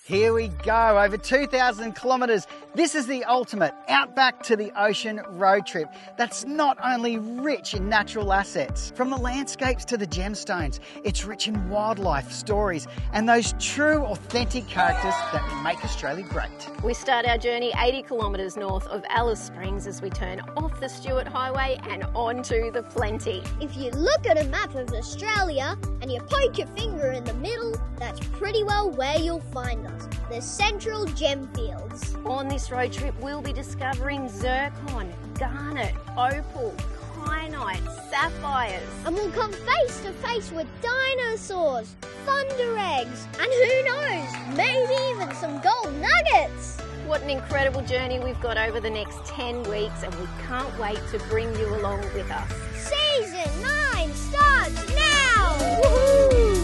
Here we go, over 2,000 kilometres. This is the ultimate outback to the ocean road trip that's not only rich in natural assets. From the landscapes to the gemstones, it's rich in wildlife, stories, and those true, authentic characters that make Australia great. We start our journey 80 kilometres north of Alice Springs as we turn off the Stewart Highway and onto the Plenty. If you look at a map of Australia and you poke your finger in the middle, that's pretty well where you'll find us, the Central Gemfields. On this road trip, we'll be discovering zircon, garnet, opal, kyanite, sapphires. And we'll come face to face with dinosaurs, thunder eggs, and who knows, maybe even some gold nuggets. What an incredible journey we've got over the next 10 weeks, and we can't wait to bring you along with us. Season 9 starts now! Woohoo!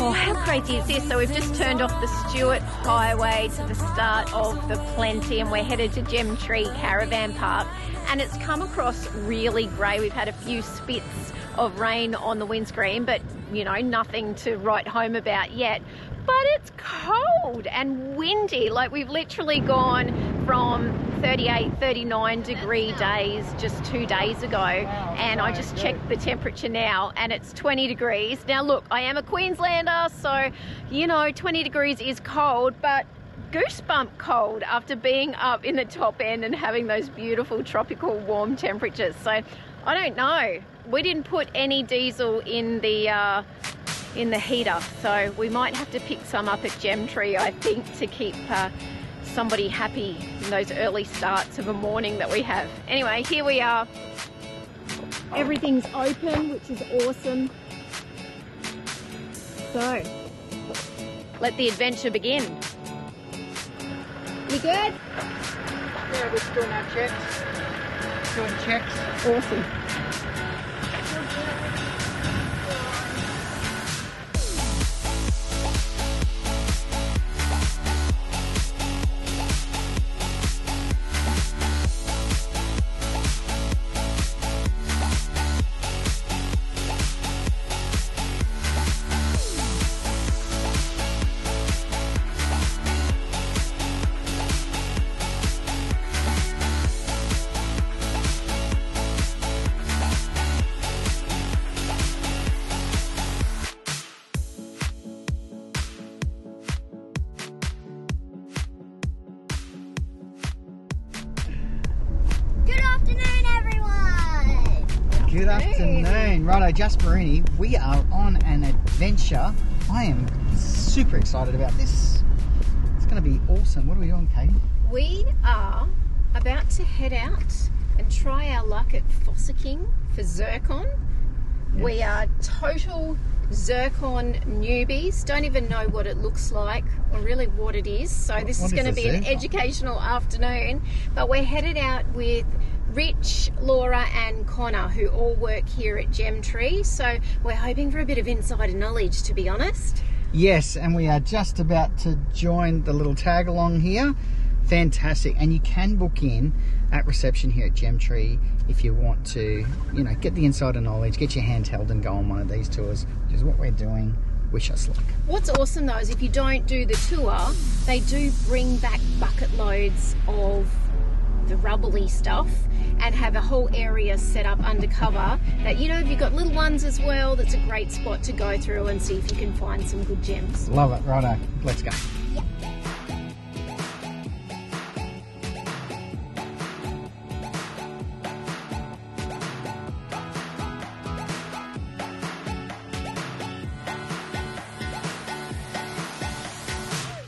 Oh, how crazy is this? So we've just turned off the Stewart Highway to the start of the Plenty and we're headed to Gemtree Caravan Park, and it's come across really grey. We've had a few spits of rain on the windscreen, but you know, nothing to write home about yet. But it's cold and windy. Like, we've literally gone from 38, 39 degree days just 2 days ago, and I just checked the temperature now and it's 20 degrees. Now look, I am a Queenslander, so you know 20 degrees is cold, but goosebump cold after being up in the top end and having those beautiful tropical warm temperatures. So I don't know. We didn't put any diesel in the heater, so we might have to pick some up at Gemtree, I think, to keep somebody happy in those early starts of a morning that we have. Anyway, here we are. Everything's open, which is awesome. So, let the adventure begin. You good? Yeah, we're still doing our checks. Doing checks. Awesome. Good afternoon. Righto, Jasperini, we are on an adventure. I am super excited about this. It's going to be awesome. What are we on, Katie? We are about to head out and try our luck at fossicking for zircon. Yes. We are total zircon newbies, don't even know what it looks like or really what it is. So this is going to be an educational afternoon, but we're headed out with Rich, Laura and Connor, who all work here at Gemtree, so we're hoping for a bit of insider knowledge, to be honest. Yes, and we are just about to join the little tag along here. Fantastic. And you can book in at reception here at Gemtree if you want to, you know, get the insider knowledge, get your hand held and go on one of these tours, which is what we're doing. Wish us luck. What's awesome though is if you don't do the tour, they do bring back bucket loads of the rubbly stuff and have a whole area set up undercover that, you know, if you've got little ones as well, that's a great spot to go through and see if you can find some good gems. Love it. Righto, let's go. Yep.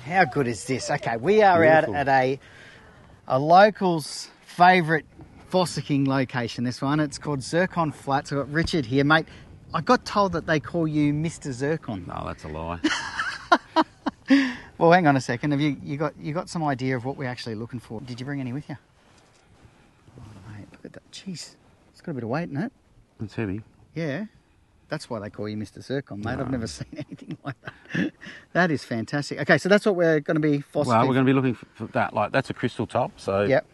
How good is this? Okay, we are out at a local's favourite fossicking location, this one. It's called Zircon Flats. I've got Richard here. Mate, I got told that they call you Mr. Zircon. No, that's a lie. Well, hang on a second. Have you got some idea of what we're actually looking for? Did you bring any with you? Oh, mate, look at that. Jeez, it's got a bit of weight in it. It's heavy. Yeah. That's why they call you Mr. Zircon, mate. I've never seen anything like that. That is fantastic. Okay, so that's what we're going to be phosphate. Well, we're going to be looking for that. Like, that's a crystal top, so yep.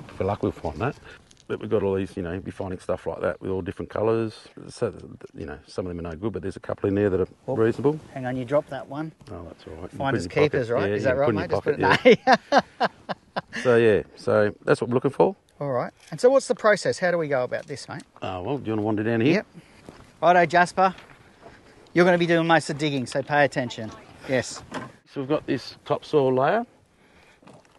If we're lucky, we'll find that. But we've got all these, be finding stuff like that with all different colours. So, some of them are no good, but there's a couple in there that are reasonable. Hang on, you dropped that one. Oh, that's all right. Finders keepers, right? Yeah, is that right, mate? Just put it in So that's what we're looking for. All right. And so what's the process? How do we go about this, mate? Well, do you want to wander down here? Yep. Righto, Jasper. You're going to be doing most of the digging, so pay attention. Yes. So we've got this topsoil layer,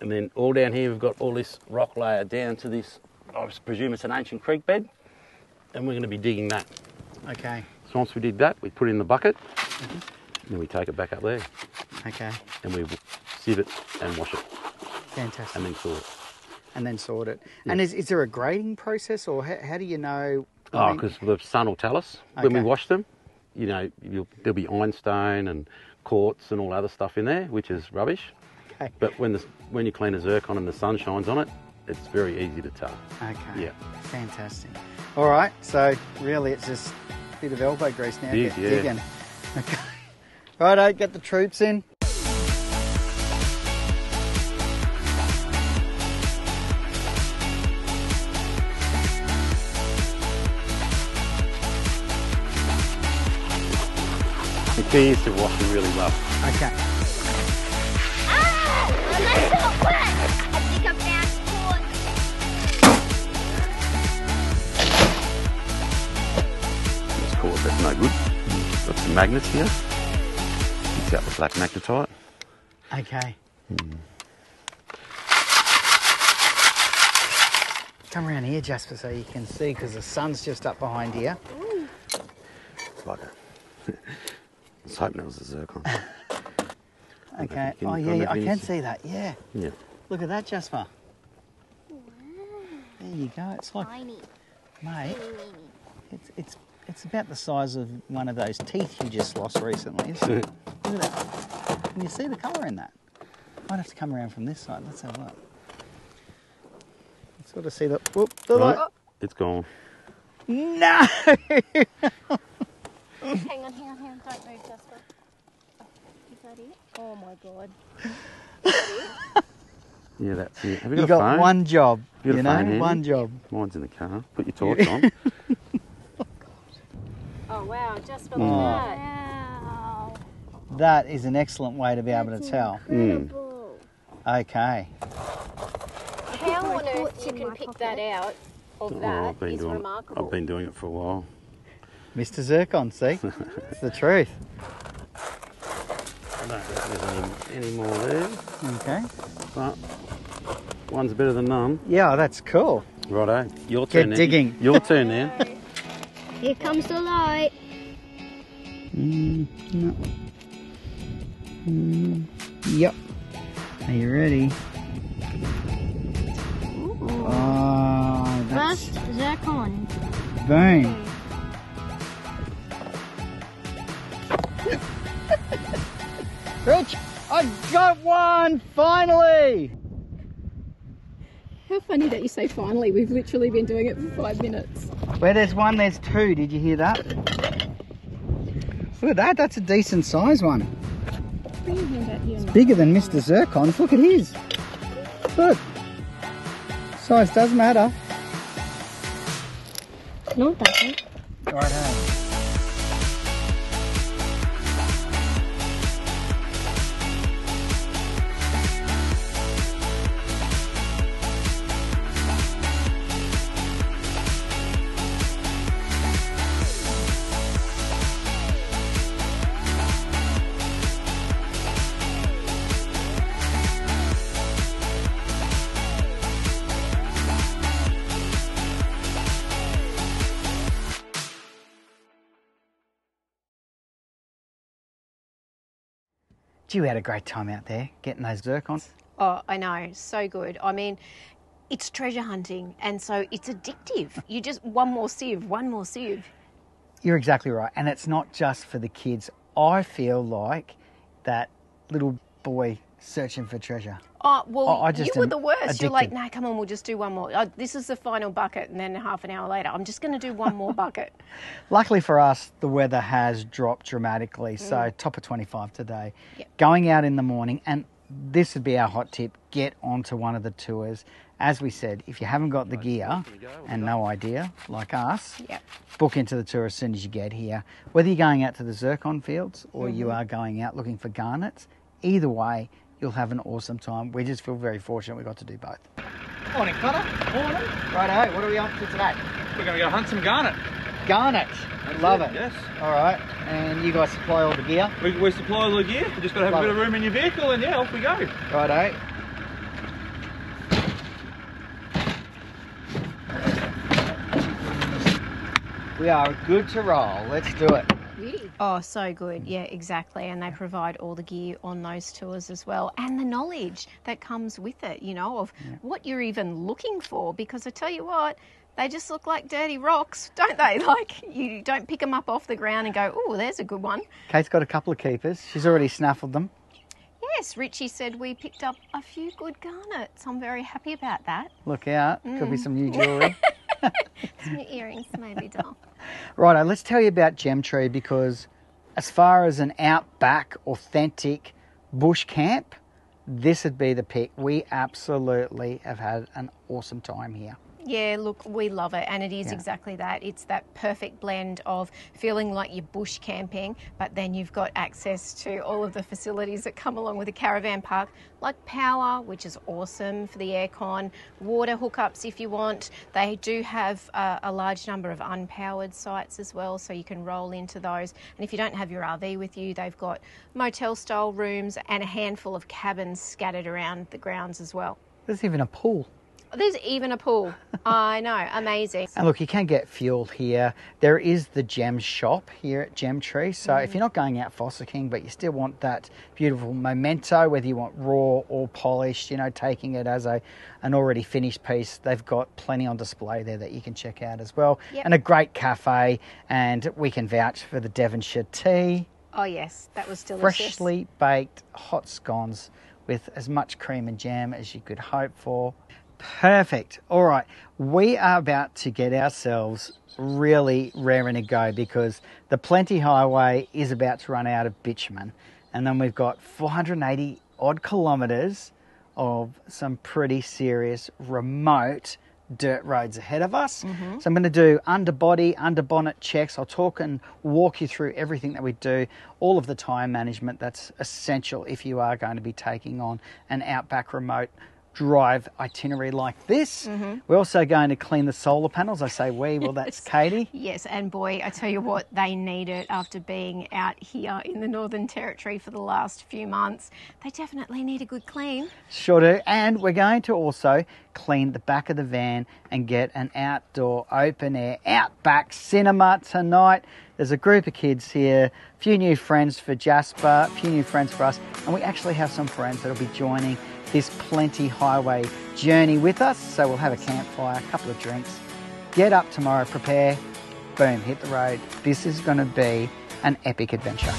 and then all down here we've got all this rock layer down to this, I presume it's an ancient creek bed, and we're going to be digging that. Okay. So once we dig that, we put it in the bucket, and then we take it back up there. Okay. And we sieve it and wash it. Fantastic. And then sort it. And then sort it. Yeah. And is there a grading process, or how do you know? Because the sun will tell us when we wash them. There'll be ironstone and quartz and all other stuff in there, which is rubbish. Okay. But when you clean a zircon and the sun shines on it, it's very easy to tell. Okay. Yeah. Fantastic. All right. So really, it's just a bit of elbow grease now. Get digging. Okay. Righto, get the troops in. The key is to wash them really well. Okay. That's not wet. I think I found corn. This cord, that's no good. Got some magnets here. It's got the black magnetite. Okay. Come around here, Jasper, so you can see, because the sun's just up behind here. It's like a... I was hoping it was a zircon. Okay. Oh, yeah, I can see that. Yeah. Yeah. Look at that, Jasper. Wow. There you go. It's like, Tiny. mate, it's about the size of one of those teeth you just lost recently. Look at that. Can you see the colour in that? Might have to come around from this side. Let's have a look. Sort of see the... Whoop, the Right. light. It's gone. No! Hang on. Don't move, Jasper. Is that it? Oh my God. Yeah, that's it. Have you You got a got phone? one job, You got a phone handy? one job. Mine's in the car. Put your torch on. Oh wow, Jasper, Oh. look at that. Wow. That is an excellent way to be able to tell. Incredible. Okay. How on earth What's you in can my pick pocket? that out of that is remarkable. I've been doing it for a while. Mr. Zircon, see? It's the truth. I don't think there's any more there, Okay. but one's better than none. Yeah, that's cool. Righto, your turn. Get then. digging. Your turn then. Here comes the light. No. Yep. Are you ready? Oh, that's First, zircon. boom. Rich, I got one finally. How funny that you say finally. We've literally been doing it for 5 minutes. Where there's one, there's two. Did you hear that? Look at that. That's a decent size one. Bring your hand out here. It's bigger than Mr. Zircon's. Look at his. Look. Size does matter. No, it doesn't. Righto. Gee, we had a great time out there getting those zircons. Oh, I know. So good. I mean, it's treasure hunting, and so it's addictive. You just, one more sieve. You're exactly right. And it's not just for the kids. I feel like that little boy searching for treasure. Oh, well, I just you were am the worst. addicted. You're like, no, come on, we'll just do one more. This is the final bucket. And then half an hour later, I'm just going to do one more bucket. Luckily for us, the weather has dropped dramatically. So top of 25 today. Yep. Going out in the morning, and this would be our hot tip, get onto one of the tours. As we said, if you haven't got the gear and no idea, like us, Yep. book into the tour as soon as you get here. Whether you're going out to the zircon fields or you are going out looking for garnets, either way, you'll have an awesome time. We just feel very fortunate we got to do both. Morning, Connor. Morning. Righto, what are we up to today? We're going to go hunt some garnet. Garnet. Love it. Yes. All right. And you guys supply all the gear? We supply all the gear. You just got to have Love a bit it. of room in your vehicle, and yeah, off we go. Righto. We are good to roll. Let's do it. Oh, so good. Yeah, exactly. And they provide all the gear on those tours as well. And the knowledge that comes with it, you know, of what you're even looking for. Because I tell you what, they just look like dirty rocks, don't they? Like, you don't pick them up off the ground and go, oh, there's a good one. Kate's got a couple of keepers. She's already snaffled them. Yes, Richie said we picked up a few good garnets. I'm very happy about that. Look out. Could be some new jewellery. Some new earrings, maybe, doll. Righto, let's tell you about Gemtree, because as far as an outback, authentic bush camp, this would be the pick. We absolutely have had an awesome time here. Yeah, look, we love it, and it is exactly that. It's that perfect blend of feeling like you're bush camping, but then you've got access to all of the facilities that come along with a caravan park, like power, which is awesome for the aircon, water hookups if you want. They do have a large number of unpowered sites as well, so you can roll into those. And if you don't have your RV with you, they've got motel-style rooms and a handful of cabins scattered around the grounds as well. There's even a pool. There's even a pool. I know, amazing. And look, you can get fuel here. There is the Gem shop here at Gemtree. So if you're not going out fossicking, but you still want that beautiful memento, whether you want raw or polished, you know, taking it as an already finished piece, they've got plenty on display there that you can check out as well. Yep. And a great cafe, and we can vouch for the Devonshire tea. Oh, yes, that was delicious. Freshly baked hot scones with as much cream and jam as you could hope for. Perfect. All right, we are about to get ourselves really raring to go, because the Plenty Highway is about to run out of bitumen, and then we've got 480 odd kilometres of some pretty serious remote dirt roads ahead of us. So I'm going to do underbody, underbonnet checks. I'll talk and walk you through everything that we do, all of the tyre management that's essential if you are going to be taking on an outback remote drive itinerary like this. We're also going to clean the solar panels. I say we, well, that's Katie. Yes, and boy, I tell you what, they need it after being out here in the Northern Territory for the last few months. They definitely need a good clean. Sure do. And we're going to also clean the back of the van and get an outdoor open air outback cinema tonight. There's a group of kids here, a few new friends for Jasper, a few new friends for us, and we actually have some friends that'll be joining this Plenty Highway journey with us. So we'll have a campfire, a couple of drinks, get up tomorrow, prepare, boom, hit the road. This is going to be an epic adventure.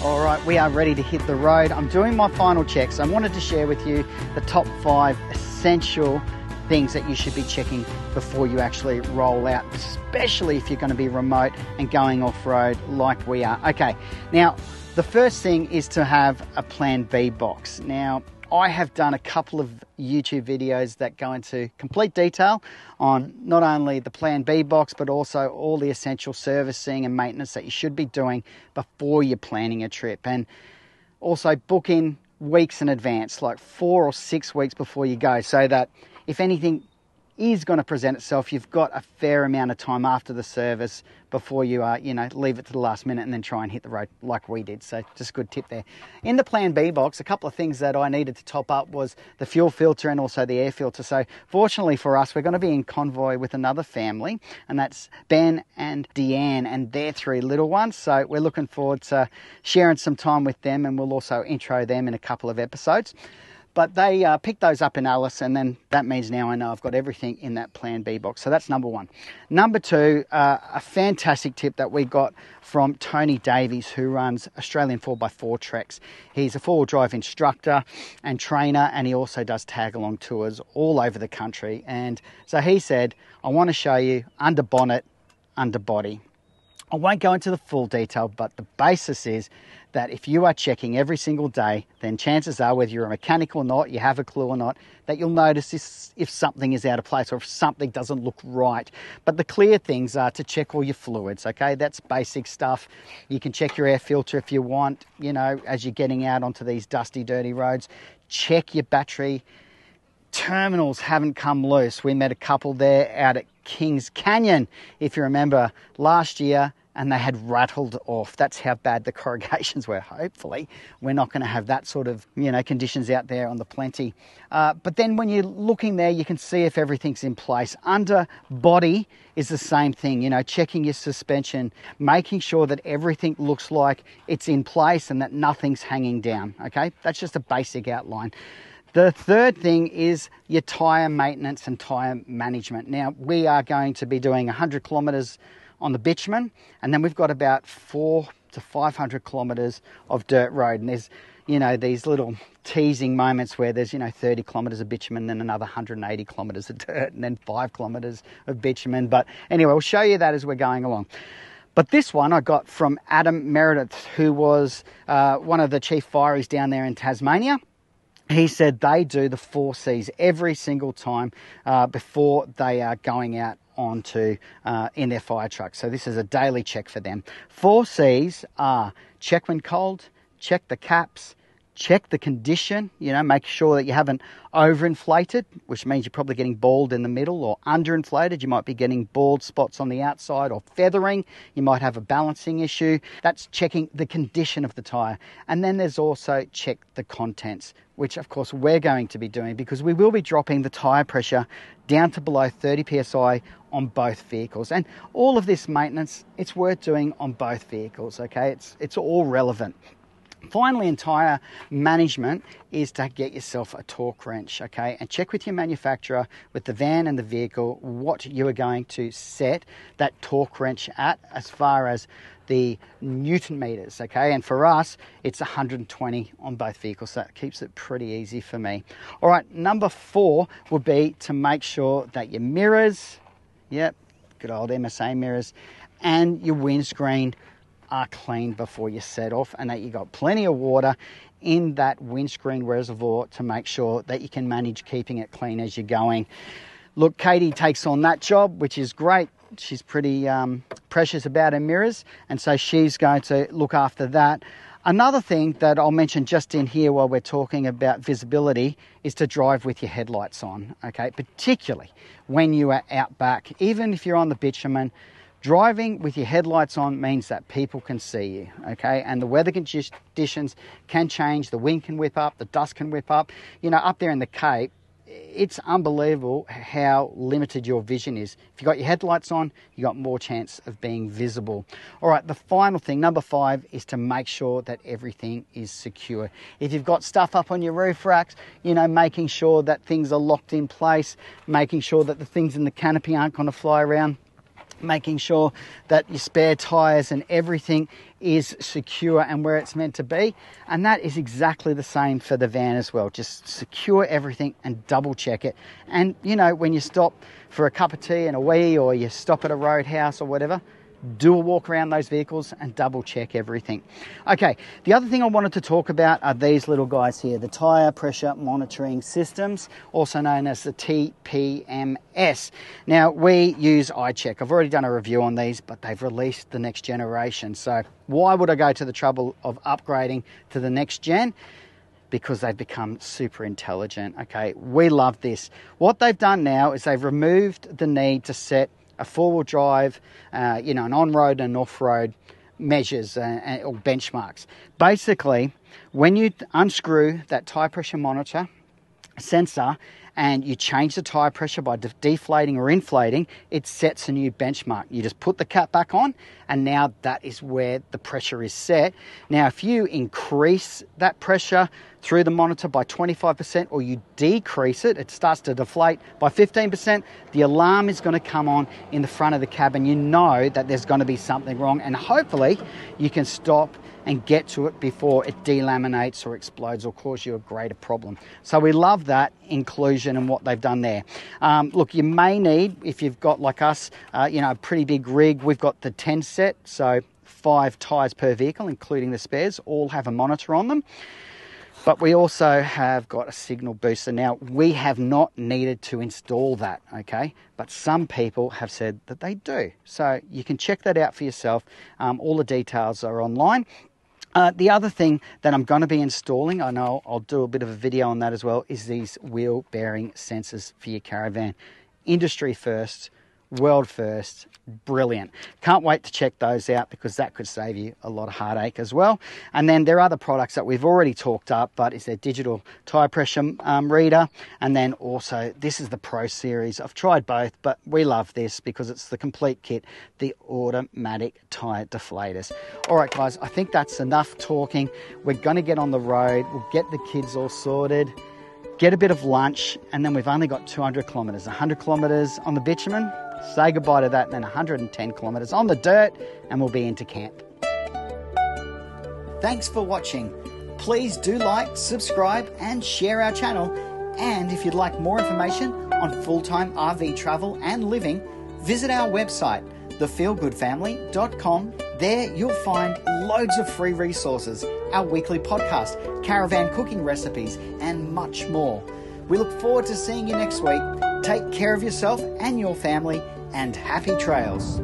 All right, we are ready to hit the road. I'm doing my final checks. I wanted to share with you the top 5 essential things that you should be checking before you actually roll out, especially if you're going to be remote and going off-road like we are. Okay, now the first thing is to have a Plan B box. Now, I have done a couple of YouTube videos that go into complete detail on not only the Plan B box, but also all the essential servicing and maintenance that you should be doing before you're planning a trip. And also book in weeks in advance, like 4 or 6 weeks before you go, so that if anything is going to present itself, you've got a fair amount of time after the service before you leave it to the last minute and then try and hit the road like we did. So just a good tip there. In the Plan B box, a couple of things that I needed to top up was the fuel filter and also the air filter. So fortunately for us, we're going to be in convoy with another family, and that's Ben and Deanne and their 3 little ones. So we're looking forward to sharing some time with them, and we'll also intro them in a couple of episodes. But they picked those up in Alice, and then that means now I know I've got everything in that Plan B box. So that's number 1. Number 2, a fantastic tip that we got from Tony Davies, who runs Australian 4x4 Treks. He's a 4-wheel drive instructor and trainer, and he also does tag-along tours all over the country. And so he said, I want to show you under bonnet, under body. I won't go into the full detail, but the basis is that if you are checking every single day, then chances are, whether you're a mechanic or not, you have a clue or not, that you'll notice if something is out of place or if something doesn't look right. But the clear things are to check all your fluids, okay? That's basic stuff. You can check your air filter if you want, as you're getting out onto these dusty, dirty roads. Check your battery. Terminals haven't come loose. We met a couple there out at Kings Canyon, if you remember, last year, and they had rattled off. That's how bad the corrugations were. Hopefully we're not going to have that sort of conditions out there on the Plenty. But then when you're looking there, you can see if everything's in place. Under body is the same thing, checking your suspension, making sure that everything looks like it's in place and that nothing's hanging down. Okay, that's just a basic outline. The third thing is your tyre maintenance and tyre management. Now, we are going to be doing 100 kilometres on the bitumen, and then we've got about 400 to 500 kilometres of dirt road. And there's, these little teasing moments where there's, 30 kilometres of bitumen, then another 180 kilometres of dirt, and then 5 kilometres of bitumen. But anyway, we'll show you that as we're going along. But this one I got from Adam Meredith, who was one of the chief fireys down there in Tasmania. He said they do the 4 Cs every single time before they are going out onto in their fire truck. So this is a daily check for them. 4 Cs are check when cold, check the caps, check the condition, make sure that you haven't overinflated, which means you're probably getting bald in the middle, or underinflated. You might be getting bald spots on the outside, or feathering. You might have a balancing issue. That's checking the condition of the tyre. And then there's also check the contents, which of course we're going to be doing because we will be dropping the tyre pressure down to below 30 psi on both vehicles. And all of this maintenance, it's worth doing on both vehicles, okay? It's all relevant. Finally, in tyre management is to get yourself a torque wrench, okay? And check with your manufacturer, with the van and the vehicle, what you are going to set that torque wrench at as far as the Newton meters, okay? And for us, it's 120 on both vehicles, so that keeps it pretty easy for me. All right, number 4 would be to make sure that your mirrors, yep, good old MSA mirrors, and your windscreen are clean before you set off, and that you got plenty of water in that windscreen reservoir to make sure that you can manage keeping it clean as you're going. Look, Katie takes on that job, which is great. She's pretty precious about her mirrors, and so she's going to look after that. Another thing that I'll mention just in here while we're talking about visibility is to drive with your headlights on, okay? Particularly when you are out back, even if you're on the bitumen. Driving with your headlights on means that people can see you, okay? And the weather conditions can change. The wind can whip up, the dust can whip up. Up there in the Cape, it's unbelievable how limited your vision is. If you've got your headlights on, you've got more chance of being visible. All right, the final thing, number 5, is to make sure that everything is secure. If you've got stuff up on your roof racks, making sure that things are locked in place, making sure that the things in the canopy aren't going to fly around, making sure that your spare tyres and everything is secure and where it's meant to be. And that is exactly the same for the van as well. Just secure everything and double check it. And when you stop for a cup of tea and a wee, or you stop at a roadhouse or whatever, do a walk around those vehicles and double check everything. Okay, the other thing I wanted to talk about are these little guys here, the tyre pressure monitoring systems, also known as the TPMS. Now, we use iCheck. I've already done a review on these, but they've released the next generation. So why would I go to the trouble of upgrading to the next gen? because they've become super intelligent. Okay, we love this. What they've done now is they've removed the need to set a four-wheel drive, an on-road and off-road measures or benchmarks. Basically, when you unscrew that tyre pressure monitor sensor and you change the tyre pressure by deflating or inflating, it sets a new benchmark. You just put the cap back on and now that is where the pressure is set. Now, if you increase that pressure through the monitor by 25% or you decrease it, it starts to deflate by 15%, the alarm is going to come on in the front of the cab and you know that there's going to be something wrong, and hopefully you can stop and get to it before it delaminates or explodes or cause you a greater problem. So we love that inclusion and what they've done there. Look, you may need, if you've got like us, a pretty big rig, we've got the 10 set, so 5 tyres per vehicle, including the spares, all have a monitor on them. But we also have got a signal booster. Now, we have not needed to install that, okay? But some people have said that they do. So you can check that out for yourself. All the details are online. The other thing that I'm going to be installing, I know I'll do a bit of a video on that as well, is these wheel bearing sensors for your caravan. Industry first, world first, brilliant. Can't wait to check those out because that could save you a lot of heartache as well. And then there are other products that we've already talked up, but it's their digital tyre pressure reader. And then also, this is the Pro Series. I've tried both, but we love this because it's the complete kit, the automatic tyre deflators. All right, guys, I think that's enough talking. We're going to get on the road. We'll get the kids all sorted, get a bit of lunch, and then we've only got 200 kilometres, 100 kilometres on the bitumen. Say goodbye to that, and then 110 kilometres on the dirt, and we'll be into camp. Thanks for watching. Please do like, subscribe, and share our channel. And if you'd like more information on full-time RV travel and living, visit our website, thefeelgoodfamily.com. There you'll find loads of free resources, our weekly podcast, caravan cooking recipes, and much more. We look forward to seeing you next week. Take care of yourself and your family, and happy trails.